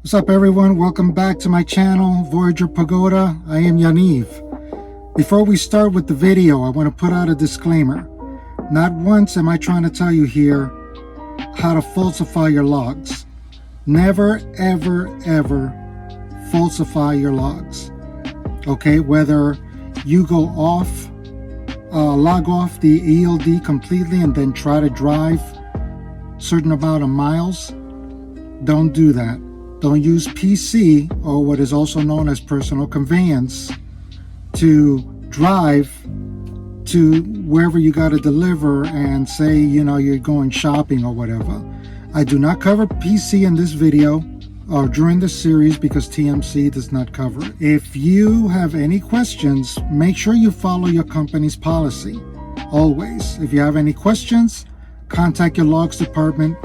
What's up everyone? Welcome back to my channel, Voyager Pagoda. I am Yaniv. Before we start with the video, I want to put out a disclaimer. Not once am I trying to tell you here how to falsify your logs. Never, ever, ever falsify your logs. Okay, whether you go off, log off the ELD completely and then try to drive certain amount of miles, don't do that. Don't use PC, or what is also known as personal conveyance, to drive to wherever you got to deliver and say, you know, you're going shopping or whatever. I do not cover PC in this video or during the series because TMC does not cover it. If you have any questions, make sure you follow your company's policy. Always. If you have any questions, contact your logs department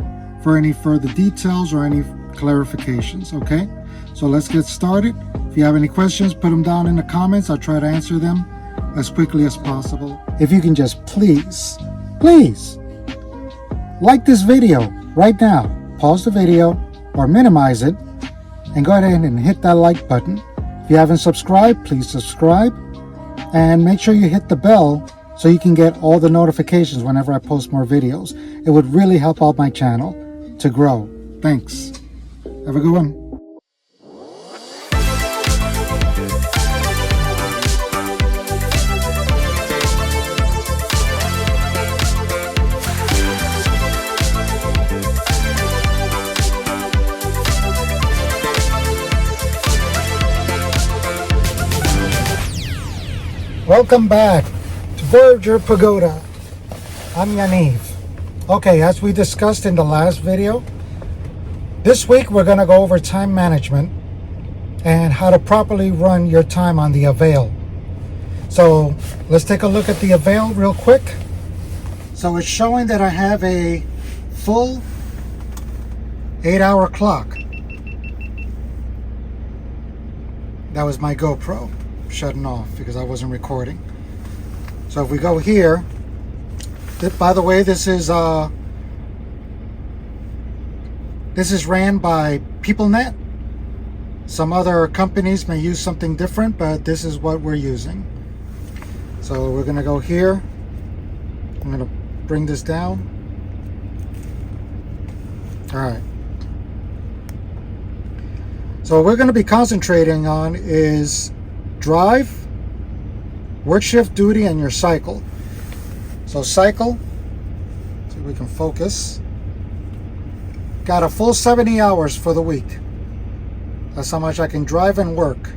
for any further details or any clarifications. Okay, so let's get started. If you have any questions, put them down in the comments. I'll try to answer them as quickly as possible. If you can just please like this video right now, pause the video or minimize it and go ahead and hit that like button. If you haven't subscribed, please subscribe and make sure you hit the bell so you can get all the notifications whenever I post more videos. It would really help out my channel to grow. Thanks. Have a good one. Welcome back to Voyager Pagoda. I'm Yaniv. Okay, as we discussed in the last video, this week we're going to go over time management and how to properly run your time on the Avail. So let's take a look at the Avail real quick. So it's showing that I have a full 8-hour clock. That was my GoPro shutting off because I wasn't recording. So if we go here, by the way, this is ran by PeopleNet. Some other companies may use something different, but this is what we're using. So we're going to go here. I'm going to bring this down. All right. So what we're going to be concentrating on is drive, work shift duty, and your cycle. So cycle, see if we can focus. Got a full 70 hours for the week. That's how much I can drive and work.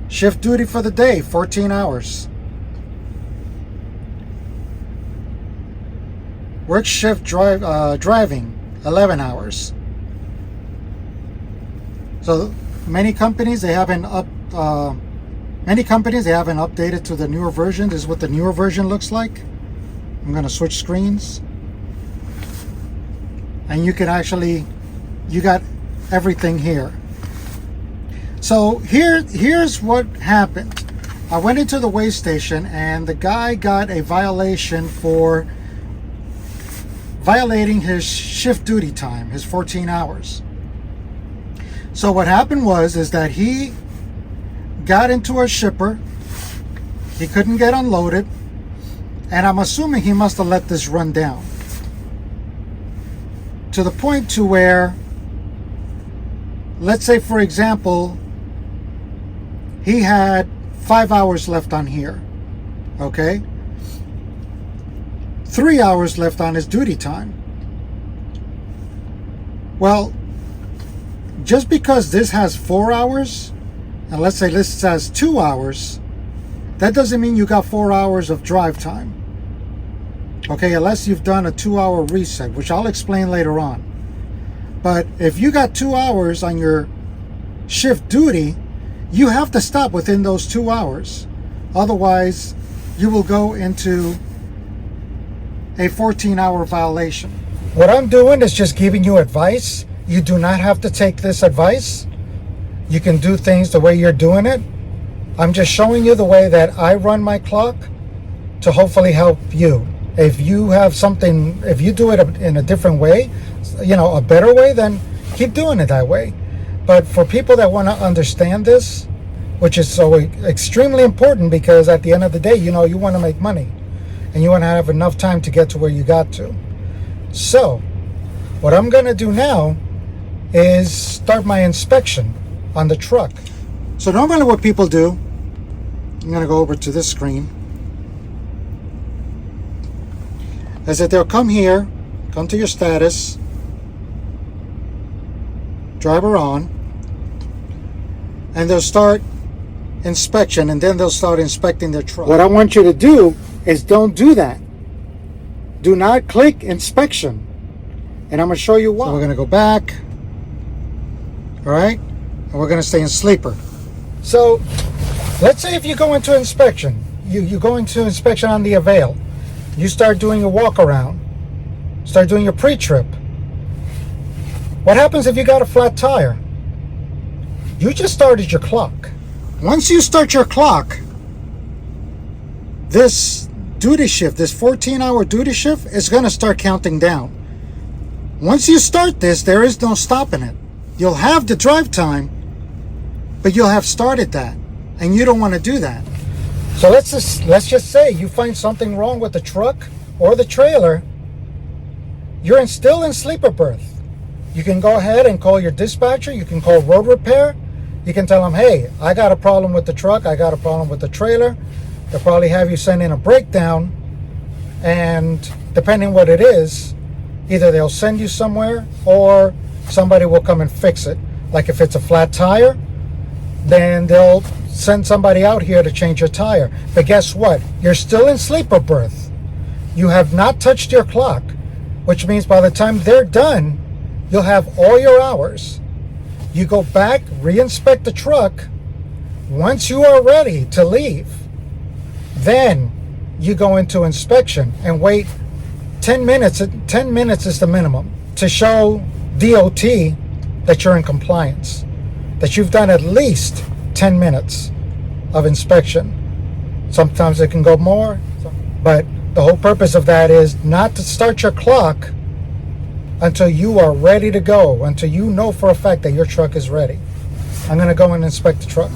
Shift duty for the day, 14 hours. Work shift driving, 11 hours. So many companies, they haven't updated to the newer version. This is what the newer version looks like. I'm going to switch screens. And you can actually, you got everything here. So here's what happened. I went into the weigh station and the guy got a violation for violating his shift duty time, his 14 hours. So what happened is that he got into a shipper. He couldn't get unloaded. And I'm assuming he must have let this run down to the point to where, let's say for example, he had 5 hours left on here, okay? 3 hours left on his duty time. Well, just because this has 4 hours, and let's say this has 2 hours, that doesn't mean you got 4 hours of drive time. Okay, unless you've done a 2-hour reset, which I'll explain later on. But if you got 2 hours on your shift duty, you have to stop within those 2 hours. Otherwise, you will go into a 14-hour violation. What I'm doing is just giving you advice. You do not have to take this advice. You can do things the way you're doing it. I'm just showing you the way that I run my clock to hopefully help you. If you have something, if you do it in a different way, you know, a better way, then keep doing it that way. But for people that want to understand this, which is so extremely important, because at the end of the day, you know, you want to make money and you want to have enough time to get to where you got to. So what I'm going to do now is start my inspection on the truck. So normally what people do, I'm going to go over to this screen, is that they'll come here, come to your status, driver on, and they'll start inspection, and then they'll start inspecting their truck. What I want you to do is don't do that. Do not click inspection. And I'm going to show you why. So we're going to go back. All right. And we're going to stay in sleeper. So let's say if you go into inspection, you go into inspection on the Avail. You start doing your walk around. Start doing your pre-trip. What happens if you got a flat tire? You just started your clock. Once you start your clock, this duty shift, this 14-hour duty shift, is going to start counting down. Once you start this, there is no stopping it. You'll have the drive time, but you'll have started that, and you don't want to do that. So let's just say you find something wrong with the truck or the trailer. You're still in sleeper berth. You can go ahead and call your dispatcher. You can call road repair. You can tell them, hey, I got a problem with the truck. I got a problem with the trailer. They'll probably have you send in a breakdown. And depending what it is, either they'll send you somewhere or somebody will come and fix it. Like if it's a flat tire, then they'll send somebody out here to change your tire. But guess what? You're still in sleeper berth. You have not touched your clock, which means by the time they're done, you'll have all your hours. You go back, re-inspect the truck. Once you are ready to leave, then you go into inspection and wait 10 minutes. 10 minutes is the minimum to show DOT that you're in compliance, that you've done at least 10 minutes of inspection. Sometimes it can go more, but the whole purpose of that is not to start your clock until you are ready to go, until you know for a fact that your truck is ready. I'm going to go and inspect the truck.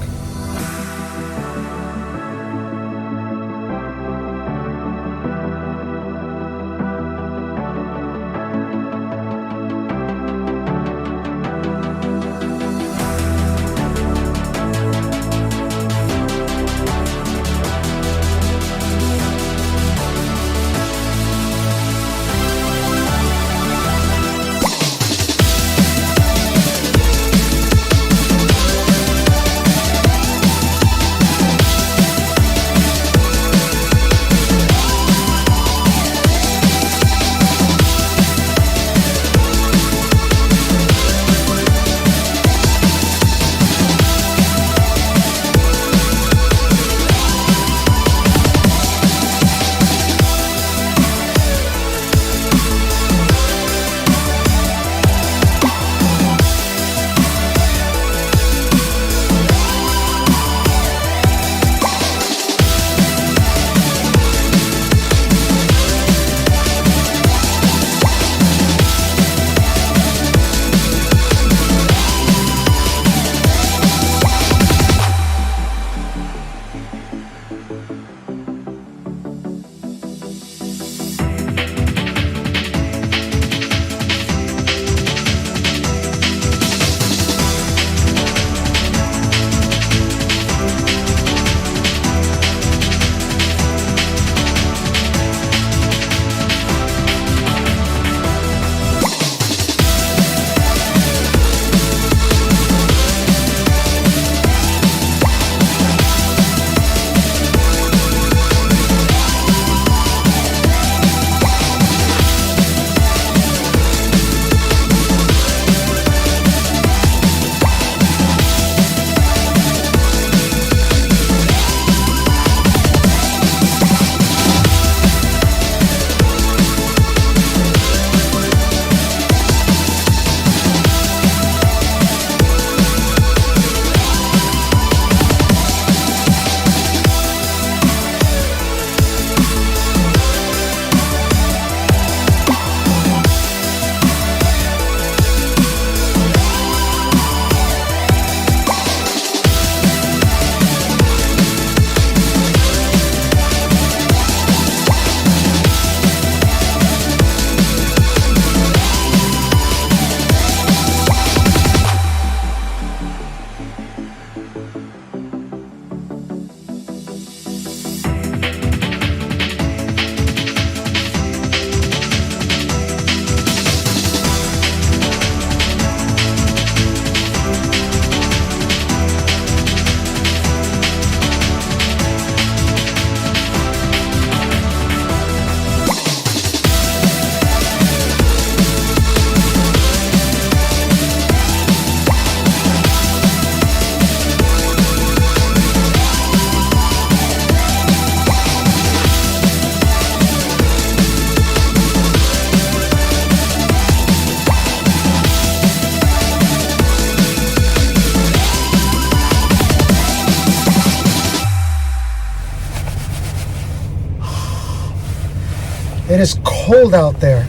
It is cold out there.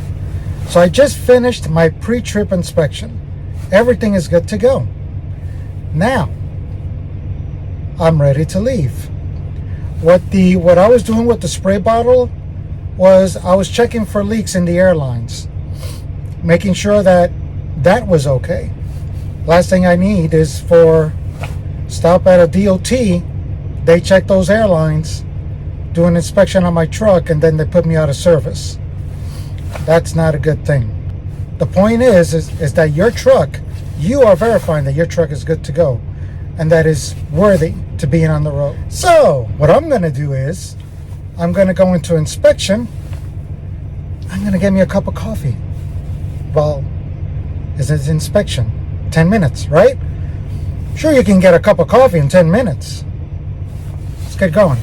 So I just finished my pre-trip inspection. Everything is good to go. Now, I'm ready to leave. What I was doing with the spray bottle was I was checking for leaks in the airlines, making sure that that was okay. Last thing I need is for stop at a DOT, they check those airlines, do an inspection on my truck, and then they put me out of service. That's not a good thing. The point is that your truck, you are verifying that your truck is good to go and that is worthy to being on the road. So what I'm going to do is I'm going to go into inspection. I'm going to get me a cup of coffee. Well, it's an inspection. 10 minutes, right? Sure, you can get a cup of coffee in 10 minutes. Let's get going.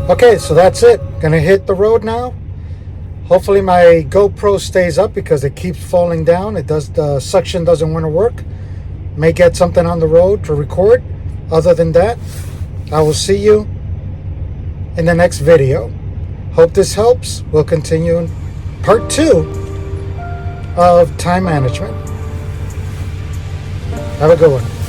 Okay, so that's it. Gonna hit the road now. Hopefully my GoPro stays up because it keeps falling down. The suction doesn't want to work. May get something on the road to record. Other than that, I will see you in the next video. Hope this helps. We'll continue in part 2 of time management. Have a good one.